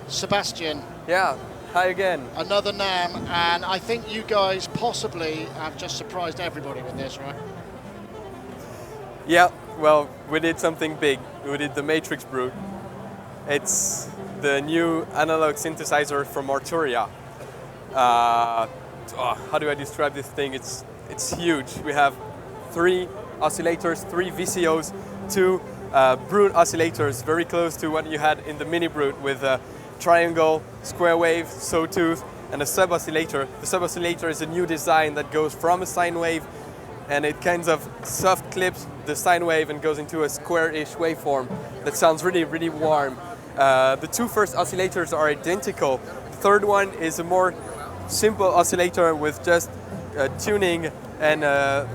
Sebastian. Yeah, hi again. Another NAMM, and I think you guys possibly have just surprised everybody with this, right? Yeah, well, we did something big. We did the Matrix Brute. It's the new analog synthesizer from Arturia. How do I describe this thing? It's huge. We have 3 oscillators, 3 VCOs, 2 Brute oscillators, very close to what you had in the Mini Brute with triangle, square wave, sawtooth, and a sub-oscillator. The sub-oscillator is a new design that goes from a sine wave and it kind of soft clips the sine wave and goes into a square-ish waveform that sounds really, really warm. The 2 first oscillators are identical. The third one is a more simple oscillator with just tuning and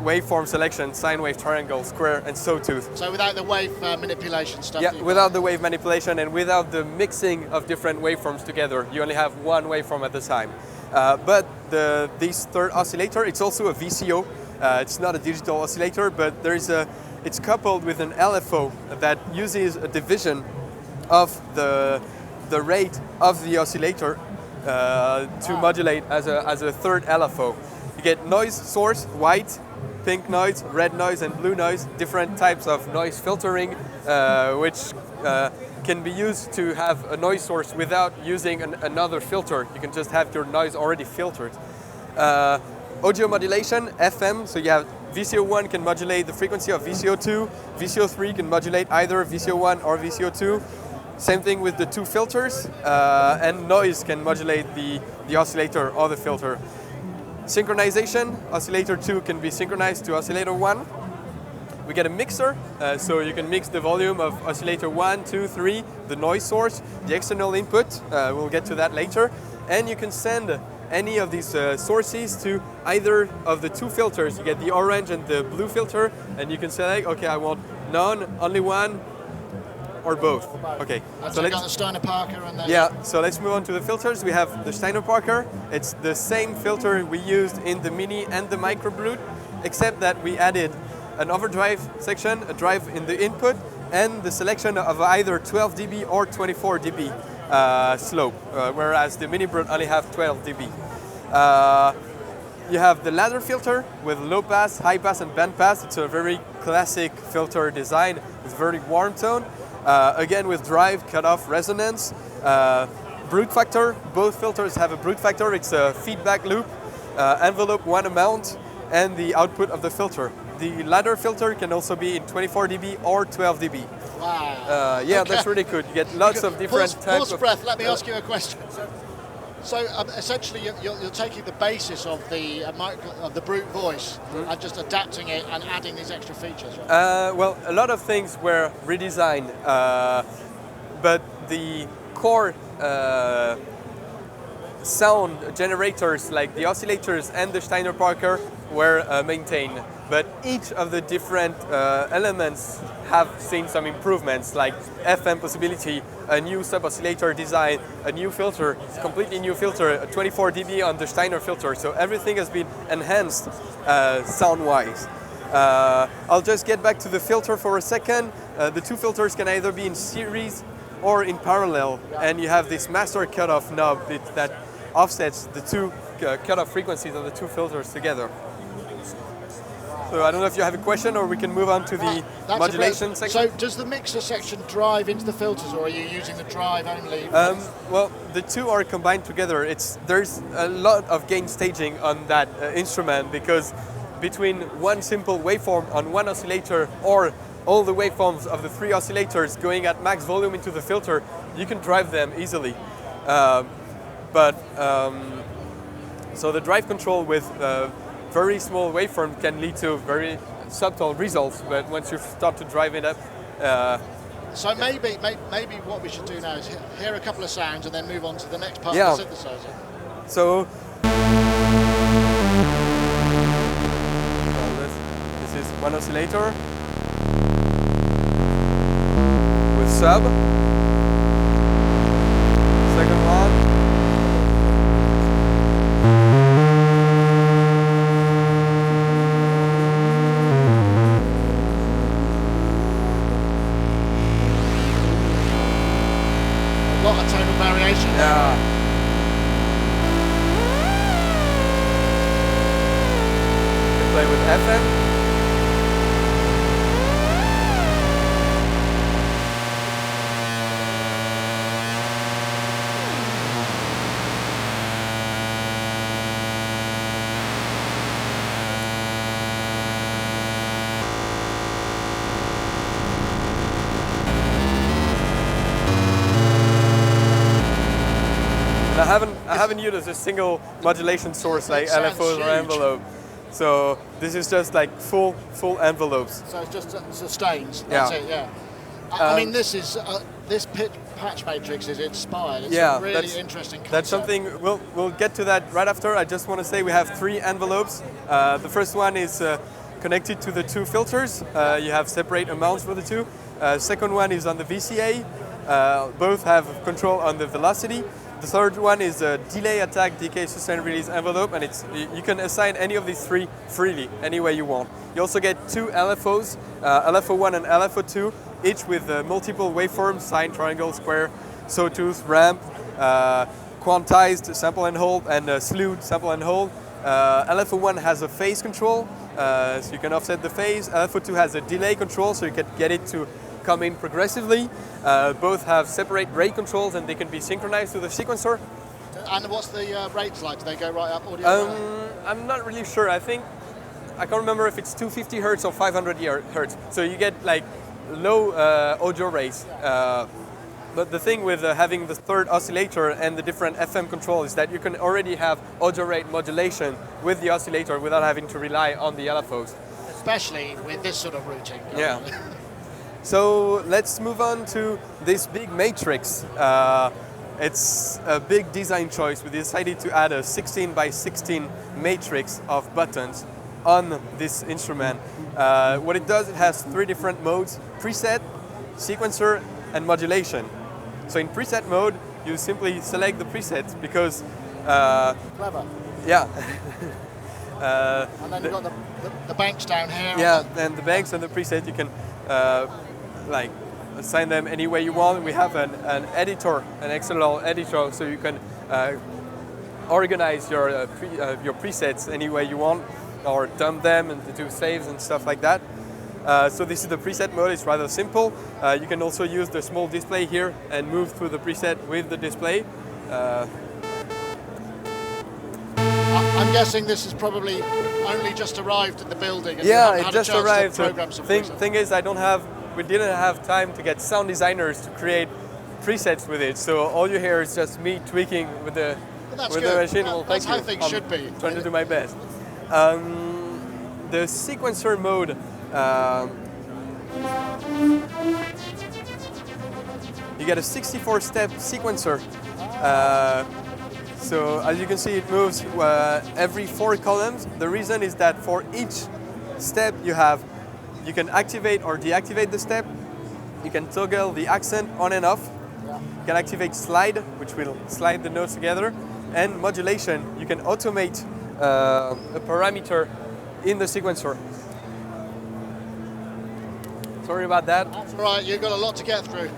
waveform selection, sine wave, triangle, square, and sawtooth. So without the wave manipulation stuff? Yeah, without the wave manipulation and without the mixing of different waveforms together. You only have one waveform at a time. But this third oscillator, it's also a VCO. It's not a digital oscillator, but it's coupled with an LFO that uses a division of the rate of the oscillator to modulate as a third LFO. You get noise source, white, pink noise, red noise, and blue noise, different types of noise filtering, which can be used to have a noise source without using another filter. You can just have your noise already filtered. Audio modulation, FM, so you have VCO1 can modulate the frequency of VCO2, VCO3 can modulate either VCO1 or VCO2. Same thing with the 2 filters, and noise can modulate the oscillator or the filter. Synchronization, oscillator 2 can be synchronized to oscillator 1. We get a mixer, so you can mix the volume of oscillator 1, 2, 3, the noise source, the external input, we'll get to that later, and you can send any of these sources to either of the 2 filters. You get the orange and the blue filter, and you can select, okay, I want none, only one, or both. Okay. So let's got the Steiner Parker and then... Yeah, so let's move on to the filters. We have the Steiner Parker. It's the same filter we used in the Mini and the Micro Brute, except that we added an overdrive section, a drive in the input, and the selection of either 12 dB or 24 dB slope, whereas the Mini Brute only have 12 dB. You have the ladder filter with low pass, high pass, and band pass. It's a very classic filter design with very warm tone. Again with drive, cutoff, resonance, brute factor. Both filters have a brute factor. It's a feedback loop, envelope 1 amount, and the output of the filter. The ladder filter can also be in 24 dB or 12 dB. Wow. Yeah, okay. That's really good. You get lots of different types of... breath, let me ask you a question. So essentially you're taking the basis of the brute voice and just adapting it and adding these extra features, right? Well, a lot of things were redesigned, but the core sound generators like the oscillators and the Steiner Parker were maintained. But each of the different elements have seen some improvements, like FM possibility, a new sub-oscillator design, a new filter, completely new filter, a 24 dB on the Steiner filter. So everything has been enhanced sound-wise. I'll just get back to the filter for a second. The 2 filters can either be in series or in parallel, and you have this master cutoff knob that offsets the 2 cutoff frequencies of the 2 filters together. So I don't know if you have a question, or we can move on to the modulation section. So does the mixer section drive into the filters, or are you using the drive only? Well, the 2 are combined together. There's a lot of gain staging on that instrument, because between one simple waveform on one oscillator or all the waveforms of the 3 oscillators going at max volume into the filter, you can drive them easily. So the drive control with very small waveform can lead to very subtle results, but once you start to drive it up... So maybe what we should do now is hear a couple of sounds and then move on to the next part of the synthesizer. So this is one oscillator with sub. Second one. variation. Yeah. You can play with FM. I haven't used a single modulation source like LFOs or envelope. So this is just like full envelopes. So it's just sustains. That's it. Yeah. I mean, this is this patch matrix is inspired. It's a really interesting concept. That's something we'll get to that right after. I just want to say we have 3 envelopes. The first one is connected to the 2 filters. You have separate amounts for the 2. Second one is on the VCA. Both have control on the velocity. The third one is a delay, attack, decay, sustain, release envelope, and you can assign any of these 3 freely, any way you want. You also get 2 LFOs, LFO1 and LFO2, each with multiple waveforms, sine, triangle, square, sawtooth, ramp, quantized, sample and hold, and slewed, sample and hold. LFO1 has a phase control, so you can offset the phase. LFO2 has a delay control, so you can get it to come in progressively. Both have separate rate controls and they can be synchronized to the sequencer. And what's the rates like? Do they go right up audio? I'm not really sure. I can't remember if it's 250 hertz or 500 hertz. So you get like low audio rates. But the thing with having the third oscillator and the different FM control is that you can already have audio rate modulation with the oscillator without having to rely on the LFOs. Especially with this sort of routing. Yeah. So let's move on to this big matrix. It's a big design choice. We decided to add a 16 by 16 matrix of buttons on this instrument. What it does, it has 3 different modes: preset, sequencer, and modulation. So in preset mode, you simply select the preset because... Clever. Yeah. And then you've got the banks down here. Yeah, and the banks and the preset, you can like assign them any way you want. We have an editor, an XLR editor, so you can organize your presets any way you want, or dump them and do saves and stuff like that. So this is the preset mode. It's rather simple. You can also use the small display here and move through the preset with the display. I'm guessing this is probably only just arrived at the building. And yeah, it just arrived. Thing is, we didn't have time to get sound designers to create presets with it. So all you hear is just me tweaking with the machine. Well, that's how things should be. Trying to do my best. The sequencer mode. You get a 64-step sequencer. So as you can see, it moves every 4 columns. The reason is that for each step you can activate or deactivate the step. You can toggle the accent on and off. You can activate slide, which will slide the notes together. And modulation, you can automate a parameter in the sequencer. Sorry about that. That's all right, you've got a lot to get through.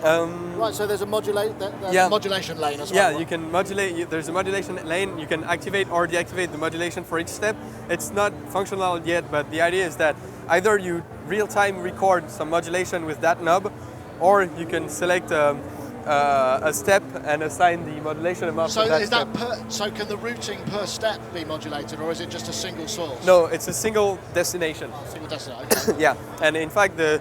Right, so there's a modulation lane as well. Yeah, you can modulate. There's a modulation lane. You can activate or deactivate the modulation for each step. It's not functional yet, but the idea is that either you real-time record some modulation with that knob, or you can select a step and assign the modulation amount so for that is step. So can the routing per step be modulated, or is it just a single source? No, it's a single destination. Oh, single destination, okay. Yeah, and in fact the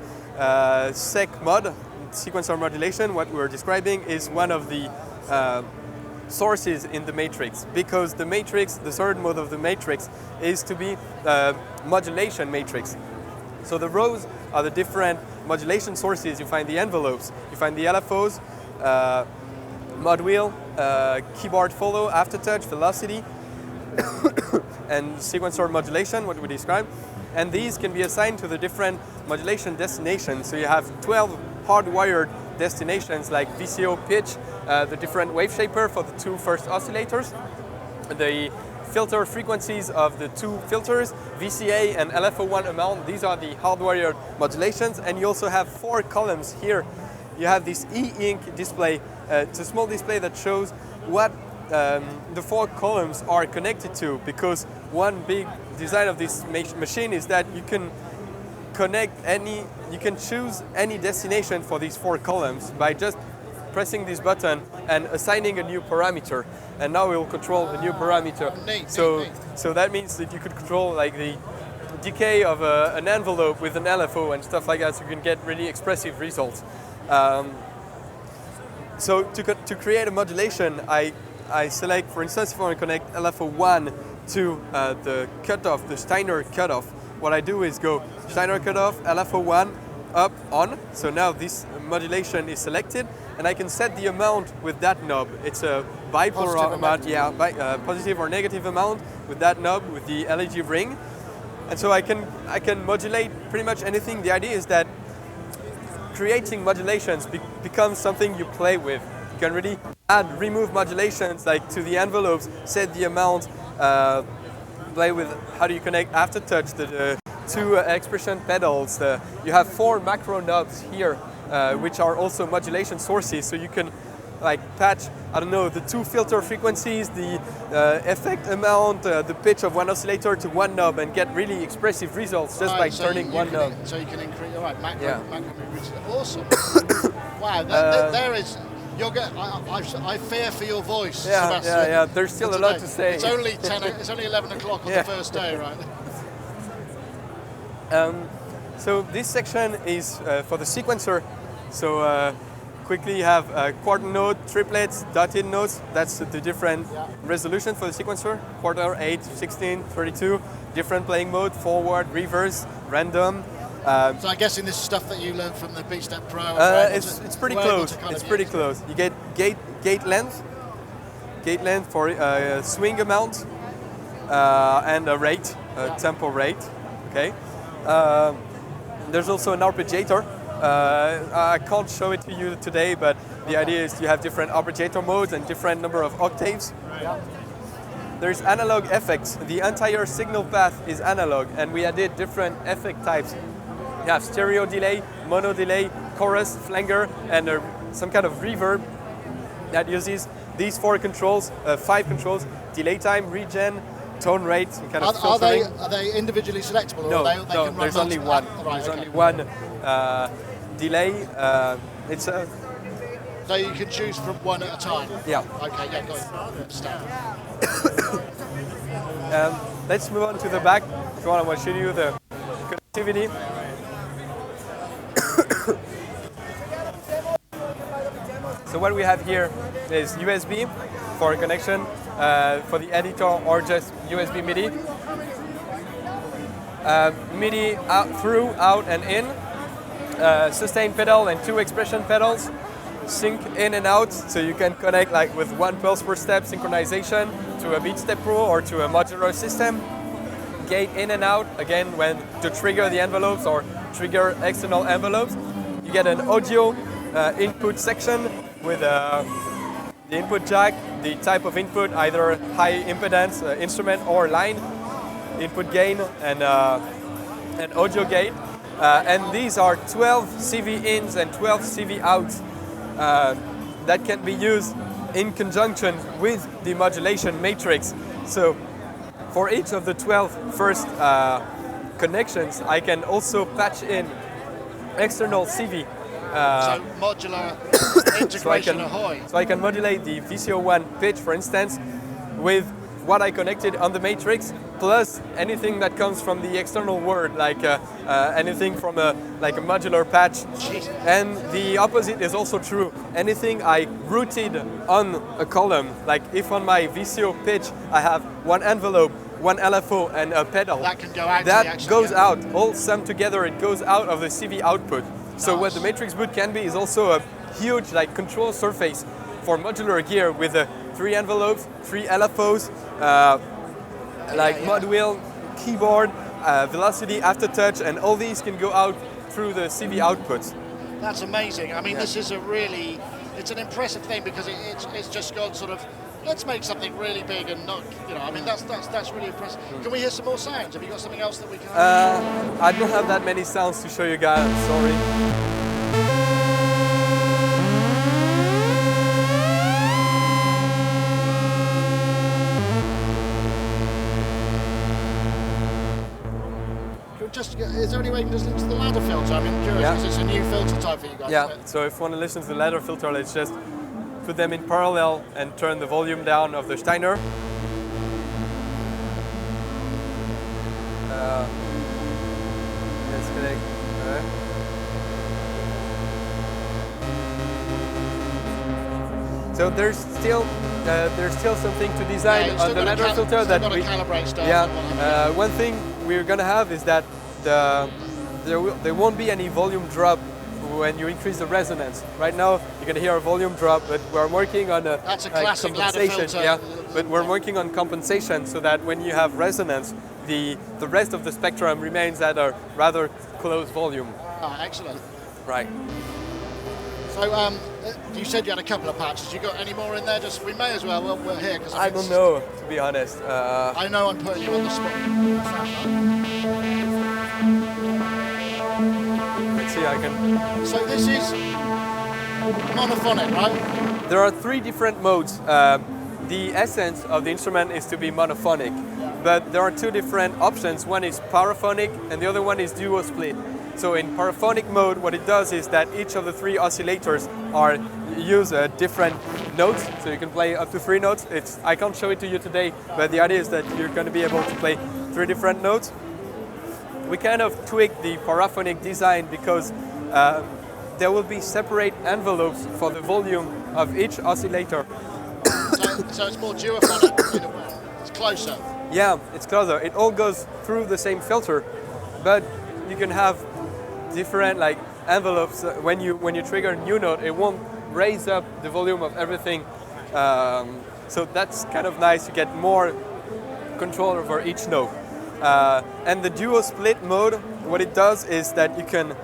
sec mod, sequencer modulation, what we're describing is one of the sources in the matrix, because the matrix, the third mode of the matrix, is to be modulation matrix. So the rows are the different modulation sources. You find the envelopes, you find the LFOs, mod wheel, keyboard follow, aftertouch, velocity, and sequencer modulation, what we described. And these can be assigned to the different modulation destinations. So you have 12 hardwired destinations like VCO, pitch, the different wave shaper for the 2 first oscillators, the filter frequencies of the 2 filters, VCA and LFO1 amount. These are the hardwired modulations, and you also have 4 columns here you have this e-ink display. It's a small display that shows what the 4 columns are connected to, because one big design of this machine is that you can you can choose any destination for these 4 columns by just pressing this button and assigning a new parameter, and now we'll control a new parameter. So that means that you could control like the decay of an envelope with an LFO and stuff like that, so you can get really expressive results. So to create a modulation, I select, for instance, if I want to connect LFO1 to the cutoff, the Steiner cutoff, what I do is go Steiner cutoff, LFO1, up, on. So now this modulation is selected, and I can set the amount with that knob. It's a bipolar amount, positive or negative amount with that knob, with the LED ring. And so I can modulate pretty much anything. The idea is that creating modulations becomes something you play with. You can really add, remove modulations like to the envelopes, set the amount, play with how do you connect aftertouch, the 2 expression pedals. You have 4 macro knobs here, which are also modulation sources. So you can like patch, I don't know, the 2 filter frequencies, the effect amount, the pitch of one oscillator to one knob, and get really expressive results just by turning one knob. So you can increase, all right, macro, awesome. Wow, there is, I fear for your voice, Sebastian. Yeah, there's still a lot to say. It's only 11 o'clock on the first day, right? So this section is for the sequencer. So quickly you have quarter note, triplets, dotted notes. That's the different resolution for the sequencer. Quarter, 8, 16, 32. Different playing mode, forward, reverse, random. So I guess in this stuff that you learned from the BeatStep Pro. It's pretty close. It's pretty close. You get gate length for swing amount and a rate, tempo rate. Okay. There's also an arpeggiator. I can't show it to you today, but the idea is you have different arpeggiator modes and different number of octaves. Yeah. There's analog effects. The entire signal path is analog, and we added different effect types. You have stereo delay, mono delay, chorus, flanger, and some kind of reverb that uses these 4 controls, 5 controls: delay time, regen, tone rate, some kind of filtering. Are they individually selectable? Or No, they can run there's only one. Right, there's only one delay. It's a. So you can choose from one at a time? Yeah. Okay, yeah, got it. Understand. Let's move on to the back. If you want, I will show you the connectivity. So what we have here is USB for connection for the editor, or just USB MIDI. MIDI out, through, out, and in. Sustain pedal and 2 expression pedals. Sync in and out, so you can connect like with 1 pulse per step synchronization to a BeatStep Pro or to a modular system. Gate in and out, again, when to trigger the envelopes or trigger external envelopes. You get an audio input section with the input jack, the type of input, either high impedance instrument or line, input gain, and an audio gate. And these are 12 CV ins and 12 CV outs that can be used in conjunction with the modulation matrix. So for each of the 12 first connections, I can also patch in external CV. So modular integration, ahoy. So I can modulate the VCO1 pitch, for instance, with what I connected on the matrix, plus anything that comes from the external world, like anything from a modular patch. Jeez. And the opposite is also true. Anything I routed on a column, like if on my VCO pitch I have 1 envelope, 1 LFO, and a pedal, that can go out. That goes out. All summed together, it goes out of the CV output. So what the Matrix Brute can be is also a huge control surface for modular gear with 3 envelopes, 3 LFOs, mod wheel, keyboard, velocity, aftertouch, and all these can go out through the CV outputs. That's amazing. I mean, this is it's an impressive thing, because it's just gone sort of, let's make something really big and not, I mean, that's really impressive. Can we hear some more sounds? Have you got something else that we can? I don't have that many sounds to show you guys, sorry. is there any way you can just listen to the ladder filter? I'm curious because it's a new filter type for you guys. Yeah, so if you want to listen to the ladder filter, let's just put them in parallel and turn the volume down of the Steiner. Let's connect. So there's still something to design on the ladder filter that we calibrate stuff. one thing we're gonna have is that there won't be any volume drop when you increase the resonance. Right now you're gonna hear a volume drop, but we're working on that's a classic ladder filter. Yeah, but we're working on compensation so that when you have resonance, the rest of the spectrum remains at a rather close volume. Ah, excellent. Right. So you said you had a couple of patches. You got any more in there? We may as well. We're here because I don't know, to be honest. I know I'm putting you on the spot. Let's see, I can. So this is monophonic, right? There are 3 different modes. The essence of the instrument is to be monophonic, but there are 2 different options. One is paraphonic, and the other one is duo split. So in paraphonic mode, what it does is that each of the 3 oscillators use different notes, so you can play up to 3 notes. I can't show it to you today, but the idea is that you're going to be able to play 3 different notes. We kind of tweaked the paraphonic design because there will be separate envelopes for the volume of each oscillator. So it's more duophonic in a way. It's closer. Yeah, it's closer. It all goes through the same filter, but you can have different envelopes. When you trigger a new note, it won't raise up the volume of everything. So that's kind of nice. You get more control over each note. And the duo split mode, what it does is that you can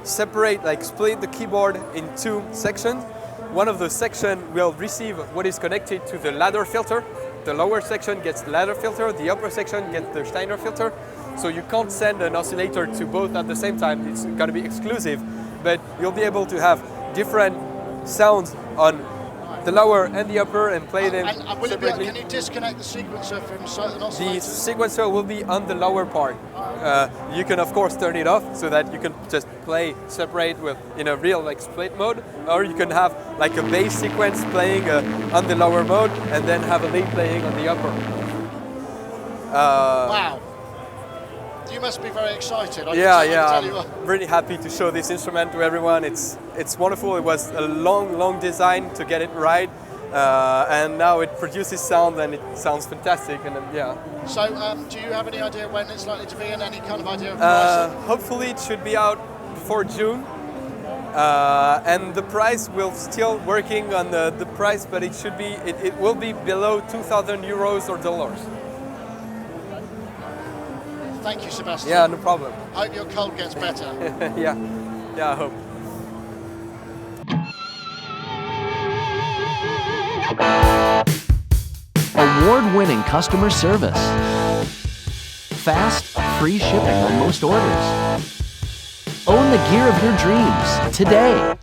separate, split the keyboard in 2 sections. One of the sections will receive what is connected to the ladder filter. The lower section gets the ladder filter, the upper section gets the Steiner filter. So you can't send an oscillator to both at the same time. It's going to be exclusive, but you'll be able to have different sounds on the lower and the upper and play them separately. Can you disconnect the sequencer from certain oscillators? The sequencer will be on the lower part. You can of course turn it off so that you can just play separate in a real split mode, or you can have a bass sequence playing on the lower mode and then have a lead playing on the upper. Wow. You must be very excited. I'm really happy to show this instrument to everyone. It's wonderful. It was a long design to get it right, and now it produces sound and it sounds fantastic. And So, do you have any idea when it's likely to be, and any kind of idea of price? Hopefully, it should be out before June. And the price, we're still working on the price, but it will be below 2,000 euros or dollars. Thank you, Sebastian. Yeah, no problem. Hope your cold gets better. yeah, I hope. Award-winning customer service. Fast, free shipping on most orders. Own the gear of your dreams today.